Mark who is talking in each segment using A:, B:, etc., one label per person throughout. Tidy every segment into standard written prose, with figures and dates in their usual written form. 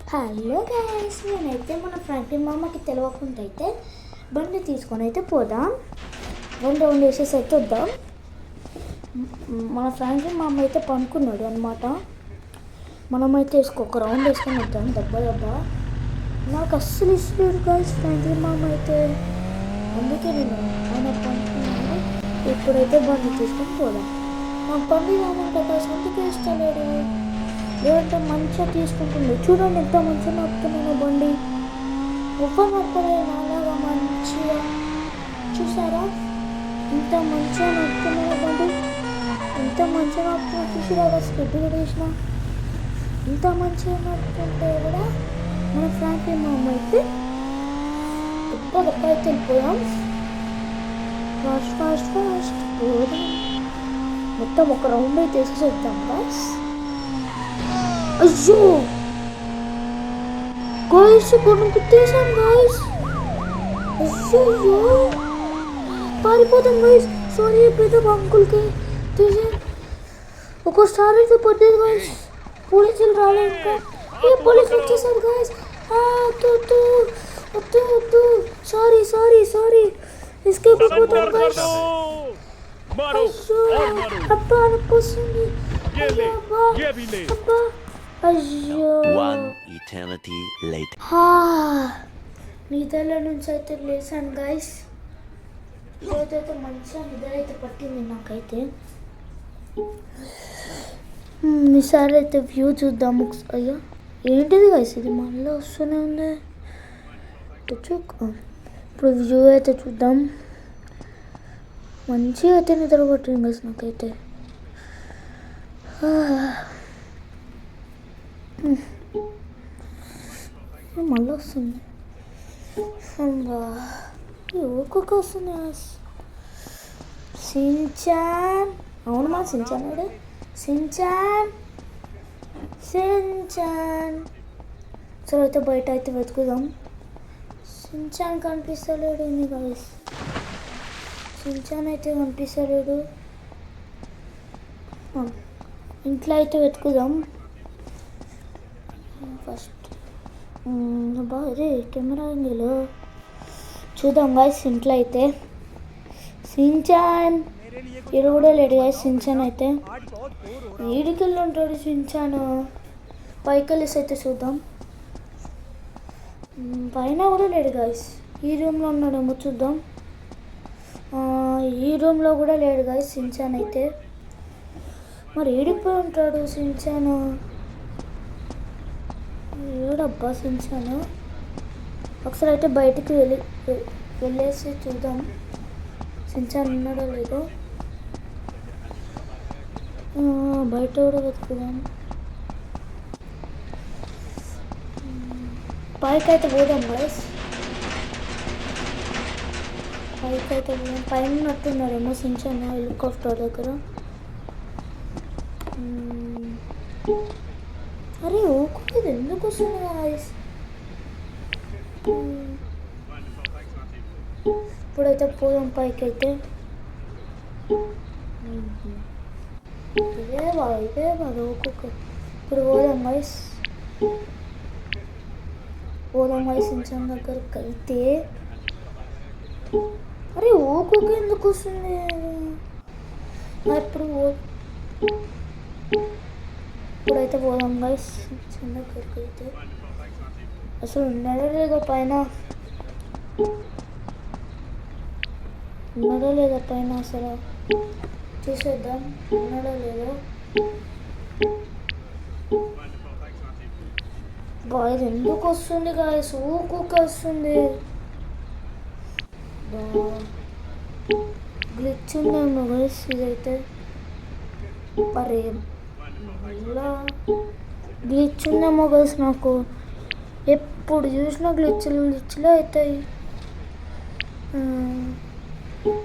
A: Hello guys, నేనైతే మన Franklin మామకి తెలియకుండా అయితే బండి తీసుకొని అయితే పోదాం. 2 రౌండ్ వేసేసి అయితే వద్దాం. మన ఫ్రాంక్లిన్ మామ అయితే పనుకున్నాడు అనమాట. మనమైతే ఒక రౌండ్ వేసుకొని వద్దాం. దెబ్బ నాకు అస్సలు ఇష్టలేదు గైస్ ఫ్రాంక్లిన్ మామ అయితే. అందుకే నేను ఆయన పనుకున్నాను. ఇప్పుడైతే బండి తీసుకొని పోదాం. నాకు బండి మామంటే గైస్ అందుకే ఇష్టలేదు. లేదంటే మంచిగా తీసుకుంటుంది. చూడండి ఎంత మంచిగా నడుపుతున్నాను బండి. ఒక్క నడపలే నాలాగా మంచిగా. చూసారా ఇంత మంచిగా నడుపుతున్నాను బండి. ఇంత మంచిగా నడుపుతున్నా చూసారా. స్కిడ్ కూడా వేసిన. ఇంత మంచిగా నడుపుతుంటే కూడా మన ఫ్రాంక్లిన్ మామ అయితే గొప్ప అయితే వెళ్ళిపోయాం. ఫాస్ట్ పోదాం. మొత్తం ఒక రౌండ్ అయితే వేసేద్దాం బస్. అయ్యో గాయ్స్, ఇప్పుడు గుర్తేసాం గాయ్స్. అయ్యో పారిపోతాం గాయ్స్. సారీ పెద్ద అంకుల్కి తీసే ఒకసారి అయితే పడ్డది గాయ్స్. పోలీసులు రాలేదు ఇంకా. పోలీసులు వచ్చేసారు గాయ్స్. వద్దు సారీ ఎస్కేప్ అయిపోతాం గాయ్స్. అబ్బా నొప్పొస్తుంది. అబ్బా అయ్యో. నిద్రలో నుంచి అయితే లేసాను గైస్. ఈరోజైతే మంచిగా నిద్ర అయితే పట్టింది నాకైతే. ఈసారి అయితే వ్యూ చూద్దాము. అయ్యో ఏంటిది గైస్, ఇది మళ్ళీ వస్తూనే ఉంది. ఇప్పుడు వ్యూ అయితే చూద్దాం. మంచిగా అయితే నిద్ర పట్టింది గైస్ నాకైతే. మళ్ళీ వస్తుంది. ఒక్కొక్క వస్తుంది. సించాన్, అవును మా సించాన్ వాడు. సించాన్ సరే అయితే బయట అయితే వెతుకుదాం. సించాన్ కనిపిస్తలేడు ఏంది గైస్. సించాన్ అయితే కనిపిస్తలేడు. ఇంట్లో అయితే వెతుకుదాం ఫస్ట్. అదే కెమెరా యాంగిల్ చూద్దాం గాయస్. ఇంట్లో అయితే సించాన్ ఈడు కూడా లేడు గాయస్. సించాన్ అయితే ఈడికెళ్ళి ఉంటాడు సించాన్. పైకి వెళ్ళేసి అయితే చూద్దాం. పైన కూడా లేడు గాయస్. ఈ రూమ్లో ఉన్నాడేమో చూద్దాం. ఈ రూమ్లో కూడా లేడు గాయస్ సించాన్ అయితే. మరి ఏడిపోయి ఉంటాడు సించాను. ఏడబ్బా సించాను. ఒకసారి అయితే బయటికి వెళ్ళేసి చూద్దాం సించాన్ ఉన్నాడో లేదో. బయట కూడా వెతుకుదాం. పైకి అయితే పోదాం గైస్. పైకి అయితే పోదాం. పైన ఉన్నట్టున్నాడేమో సించాన్ హెలికాప్టర్ దగ్గర. అరే ఊరుకోలేదు ఎందుకు వస్తుంది గాయస్. ఇప్పుడైతే పోదాం పైకి అయితే. ఇదే బాగా ఒక్కొక్క. ఇప్పుడు పోదాం గాయస్. సించాన్ దగ్గరికి అయితే. అరే ఊకొక ఎందుకు వస్తుంది. ఇప్పుడైతే పోదాం గైస్ చిన్న దగ్గరికి అయితే. అసలు ఉన్నాడో లేదో పైన. అసలు చూసేద్దాం ఉన్నాడో లేదో. బాయ్ ఎందుకు వస్తుంది గాయస్, ఊకొక వస్తుంది. గ్లిచ్ ఉందేమో గైస్ ఇదైతే. అరే మళ్ళా గ్లిచ్ ఉందేమో గైస్. నాకు ఎప్పుడు చూసినా గ్లిచ్లు అవుతాయి.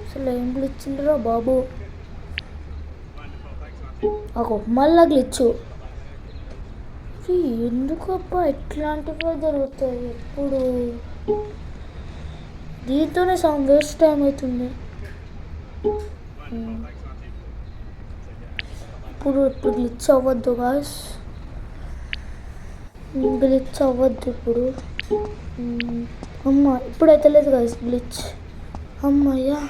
A: అసలు ఏం గ్లిచ్లురా బాబు. మళ్ళా గ్లిచ్చు. ఎందుకబ్బా ఇట్లాంటివి జరుగుతాయి ఎప్పుడు. దీంతోనే సమ్ వేస్ట్ టైం అవుతుంది. ఇప్పుడు గ్లిచ్ అవ్వద్దు గాయస్. గ్లిచ్ అవ్వద్దు ఇప్పుడు. అమ్మ ఇప్పుడైతే లేదు కదా గ్లిచ్. అమ్మయ్యా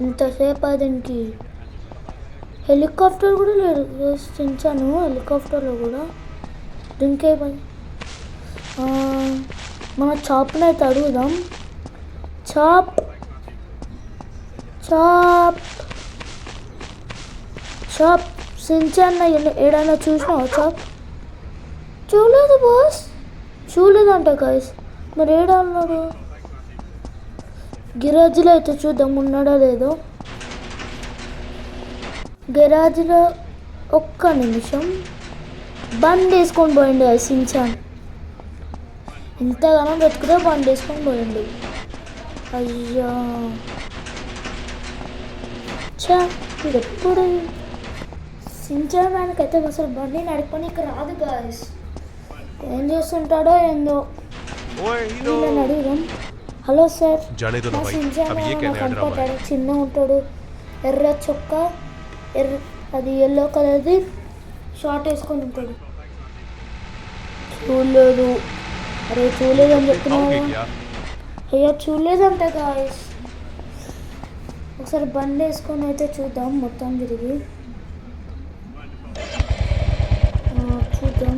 A: ఇంతసేపు దీనికి హెలికాప్టర్ కూడా లేదు చించాను. హెలికాప్టర్లో కూడా దీనికే మన చాప్ని అయితే అడుగుదాం. చాప్ చాప్ చాప్ సించాన్న ఏడైనా చూసినావా చాప్? చూడలేదు బాస్, చూడలేదంట గాయస్. మరి ఏడా ఉన్నాడు? గిరాజీలో అయితే చూద్దాం ఉన్నాడో లేదో. గరాజ్లో ఒక్క నిమిషం. బండి వేసుకొని పోయిండు అది సించాన్. ఇంతగానో వెతుకుతే బండి వేసుకొని పోయిండు. అయ్యా చా ఇది ఎప్పుడు సించాన్ ఆయనకైతే అసలు బండి నడుపుకొని ఇక్కడ రాదు గాయస్. ఏం చేస్తుంటాడో ఏందో. వీళ్ళని అడుగుదాం. హలో సార్, మా సించాన్ కనపడ్డాడు. చిన్న ఉంటాడు, ఎర్ర చొక్క, అది ఎల్లో కలర్ది షార్ట్ వేసుకొని ఉంటాడు. చూడలేదు. అరే చూడలేదని చెప్తున్నావు. అయ్యో చూడలేదంట గాయస్. ఒకసారి బండి వేసుకొని అయితే చూద్దాం మొత్తం తిరిగి. చూద్దాం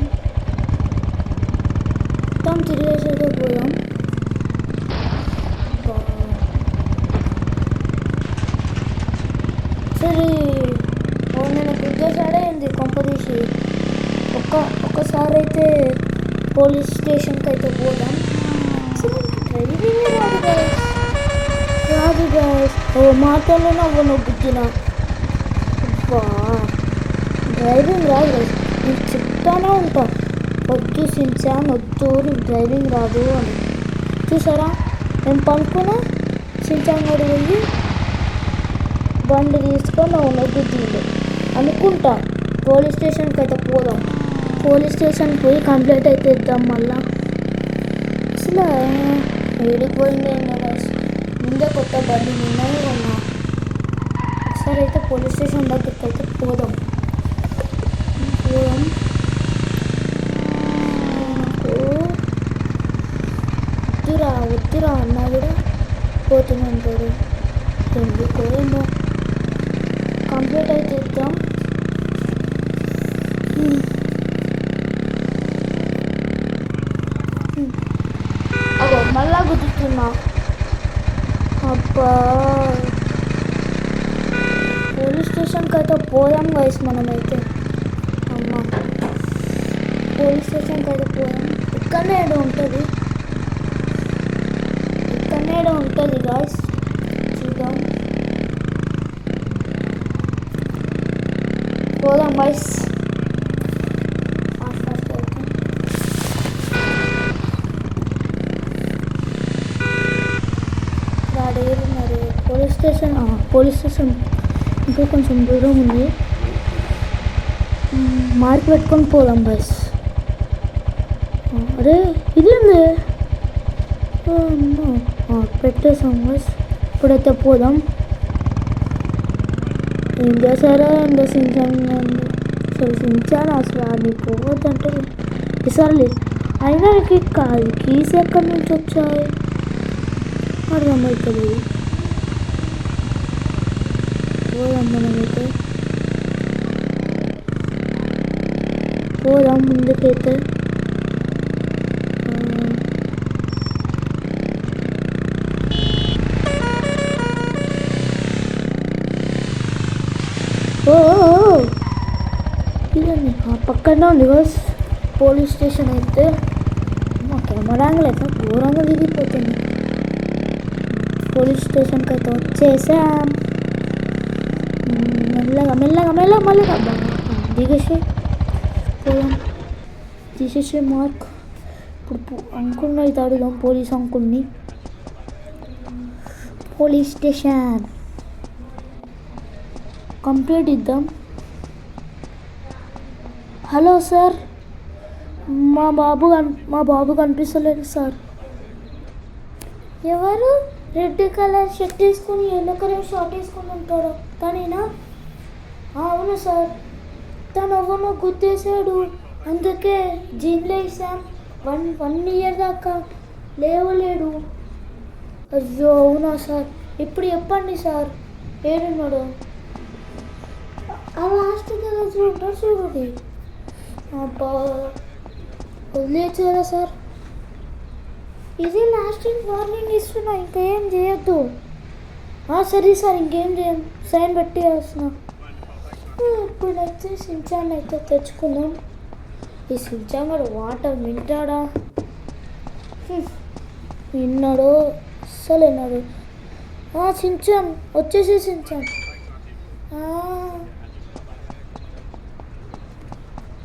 A: మొత్తం తిరిగేసేదే పోదాం. సరే నేను గుర్తేసాడే ఏంది కొంపదీసి. ఒక్కసారి అయితే పోలీస్ స్టేషన్కి అయితే పోదాం. అసలు డ్రైవింగ్ రాదు గాయస్. ఓ మాటల్లో నవ్వను గుద్దిన. డ్రైవింగ్ రాదు గాయస్. నేను చెప్తానే ఉంటా, వద్దు సించాన్ వద్దు నీకు డ్రైవింగ్ రాదు అని. చూసారా నేను పనుకున్నా, సించాన్ కూడా వెళ్ళి బండి తీసుకొని గుద్దిండు అనుకుంటా. పోలీస్ స్టేషన్కి అయితే పోదాం. పోలీస్ స్టేషన్కి పోయి కంప్లైంట్ అయితే ఇద్దాం మళ్ళా. అసలు వెళ్ళిపోయింది ముందే కొత్త బండి నిన్ననే ఉన్నా. ఒకసారి అయితే పోలీస్ స్టేషన్ దగ్గరికి అయితే పోదాం. వద్దురా అన్నా కూడా పోతూనే ఉంటాడు. ఎందుకో ఏమో. కంప్లీట్ అయితే ఇద్దాం. అగో మళ్ళా గుర్తున్నా. అబ్బా పోలీస్ స్టేషన్కి అయితే పోదాం గైస్ మనమైతే. అమ్మ పోలీస్ స్టేషన్కి అయితే పోదాం. ఇక్కడనే ఏదో ఉంటుంది, ఇక్కడనే ఏదో ఉంటుంది గాయస్. చూద్దాం పోదాం గైస్. పోలీస్ స్టేషన్ ఇంకా కొంచెం దూరం ఉంది. మార్క్ పెట్టుకొని పోదాం బస్. అరే ఇదేంది పెట్టేసాం బస్. ఇప్పుడైతే పోదాం. ఏం చేశారా ఏంటో సించాన్. అసలు సించాన్ అసలు అది పోవద్దంటే ఈసారి అయినా కీస్ ఎక్కడి నుంచి వచ్చాయి అర్థమవుతుంది. పోదాం మనమైతే, పోదాం ముందుకైతే. ఇదండి పక్కనే ఉంది బస్ పోలీస్ స్టేషన్ అయితే. మా కెమెరా అయితే ఘోరంగా దిగిపోతుంది. పోలీస్ స్టేషన్కి అయితే వచ్చేసాం. మెల్లగా దిగేసి పోదాం. తీసేసే మార్క్. ఇప్పుడు అంకుల్ని అయితే అడుగుదాం, పోలీస్ అంకుల్ని. పోలీస్ స్టేషన్ కంప్లీట్ ఇద్దాం. హలో సార్, మా బాబు కనిపిస్తలేదు సార్. ఎవరు రెడ్ కలర్ షర్ట్ వేసుకొని ఎల్లో కలర్ షార్ట్ వేసుకొని ఉంటాడు తనేనా? అవును సార్, తను ఎవరినో గుర్తేసాడు, అందుకే జీన్లో వేసాం. వన్ ఇయర్ దాకా లేవలేడు. అయ్యో అవునా సార్, ఇప్పుడు చెప్పండి సార్ ఏడున్నాడు? ఆ లాస్ట్ రోజు ఉంటారు చూడండి. అబ్బా వదిలేచ్చు కదా సార్. ఇది లాస్టింగ్ వార్నింగ్ ఇస్తున్నా, ఇంకా ఏం చేయొద్దు. సరే సార్, ఇంకేం చేయం, సైన్ పెట్టి వస్తున్నా. ఇప్పుడైతే సించాన్ అయితే తెచ్చుకుందాం. ఈ సించాన్ గారు వాటర్ వింటాడా? విన్నాడు, అస్సలు విన్నాడు. సించాన్ వచ్చేసి సించాన్.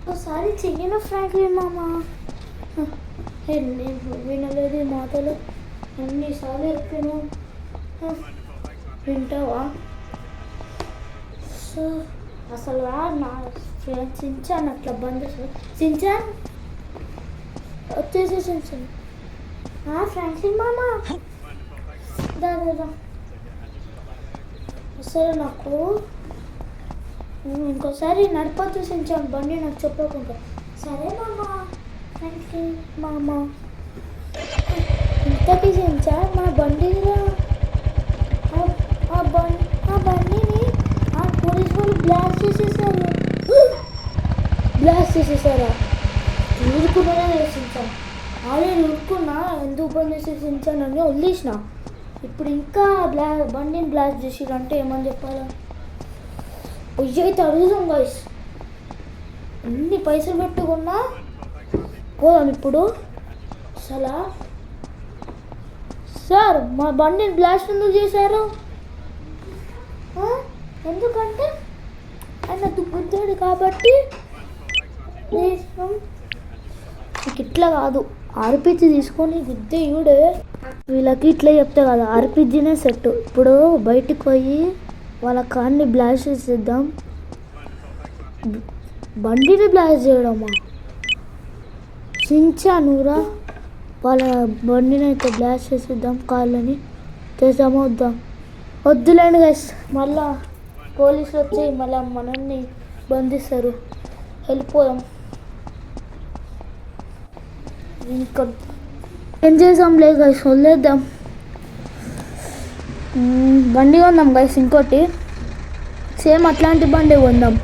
A: ఒకసారి చెయ్యన ఫ్రాంక్లిన్ మామ. నేను వినలేదు ఈ మాటలు, అన్నిసార్లు చెప్పాను. వింటావా? అసలు నా ఫ్రెండ్ సించాన్ అట్లా బంద్ సించాన్ వచ్చేసి సించాన్. ఫ్రాంక్లిన్ మామ దాదా అసలు నాకు ఇంకోసారి నడపద్దు సించాన్ బండి, నాకు చెప్పకుండా. సరే మామ ఫ్రాంక్లిన్ మామ. ఇంతకీ సించాన్ మా బండిలో ఆ బండిని ఆ పోలీస్ వాళ్ళు బ్లాస్ట్ చేసేసారా? ఊరుకున్నానే వేసించాను. ఆల్రెడీ ఊరుకున్నా, ఎందుకు బంద్ చేసేసించానని వదిలేసిన. ఇప్పుడు ఇంకా బండిని బ్లాస్ట్ చేసిరంటే ఏమని చెప్పాలా? అయితే అడుగుదాం గాయ్స్, ఎన్ని పైసలు పెట్టుకున్నా పోదాం ఇప్పుడు. అసలు సార్ మా బండిని బ్లాస్ట్ ఎందుకు చేశారు? ఎందుకంటే ఆయన గుద్దాడు కాబట్టి. ఇట్లా కాదు, ఆర్పిజి తీసుకొని గుద్దేయుడే. వీళ్ళకి ఇట్లా చెప్తే కదా, ఆర్పిజినే సెట్. ఇప్పుడు బయటికి పోయి వాళ్ళ కార్ని బ్లాస్ట్ చేసేద్దాం. బండిని బ్లాస్ట్ చేయడమా? సించానురా, వాళ్ళ బండిని అయితే బ్లాస్ట్ చేసేద్దాం. కార్లని చేద్దామా వద్దాం? వద్దులేండి గైస్, మళ్ళా పోలీసులు వచ్చి మళ్ళీ మనల్ని బంధిస్తారు. వెళ్ళిపోదాం. ఇంకా ఏం చేద్దాం లే గైస్, వదిలేద్దాం. బండి కొందాం గైస్, ఇంకోటి సేమ్ అట్లాంటి బండి కొందాం.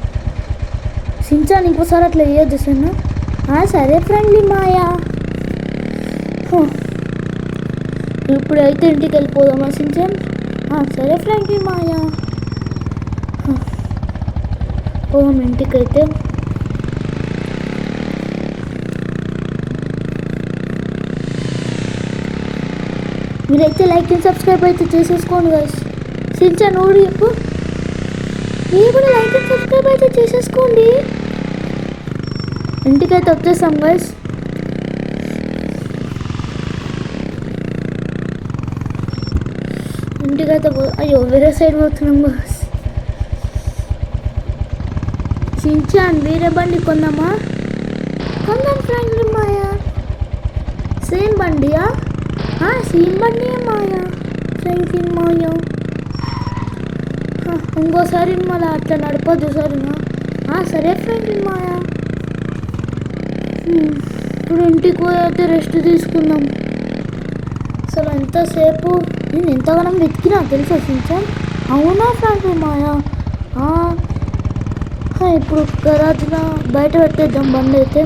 A: సించాన్ ఇంకోసారి అట్లా వేయద్దు సార్. సరే ఫ్రెండ్లీ మాయా. ఇప్పుడైతే ఇంటికి వెళ్ళిపోదామా సించాన్? సరే ఫ్రెండ్లీ మాయా, పోదాం ఇంటికైతే. మీరైతే లైక్ అండ్ సబ్స్క్రైబ్ అయితే చేసేసుకోండి గైస్. సించాన్ ఊడి చెప్పు, మీరు కూడా లైక్ అండ్ సబ్స్క్రైబ్ అయితే చేసేసుకోండి. ఇంటికైతే వచ్చేస్తాం గైస్. ఇంటికైతే అయ్యో వేరే సైడ్ పోతున్నాం గైస్. సించాన్ వేరే బండి కొందామా? కొందాం ఫ్రెండ్లీ మాయా. సేమ్ బండియా? సేమ్ బండి మాయా, ఫ్రెండ్లీ మాయా. ఇంకోసారి మళ్ళీ అట్లా నడపద్దు సరేనా? సరే ఫ్రెండ్లీ మాయా. ఇప్పుడు ఇంటికి పోయితే రెస్ట్ తీసుకుందాం. అసలు ఎంతసేపు నేను ఎంతగానం వెతికినా తెలుసా సించాన్? అవునా ఫ్రెండ్లీ మాయా? ఇప్పుడు గరాజ్లో బయట పెట్టేద్దాం బండి అయితే.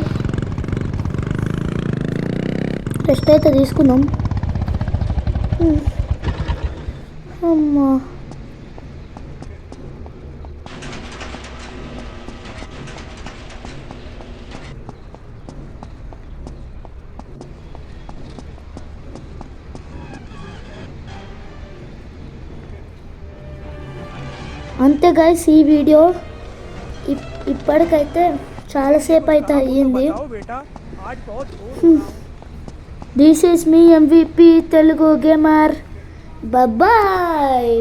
A: రెస్ట్ అయితే తీసుకుందాం. అమ్మా అంతే గైస్, ఈ వీడియో ఇప్పటికైతే చాలాసేపు అయితే అయ్యింది. దిస్ ఈస్ మీ MVP తెలుగు గేమర్. బాయ్.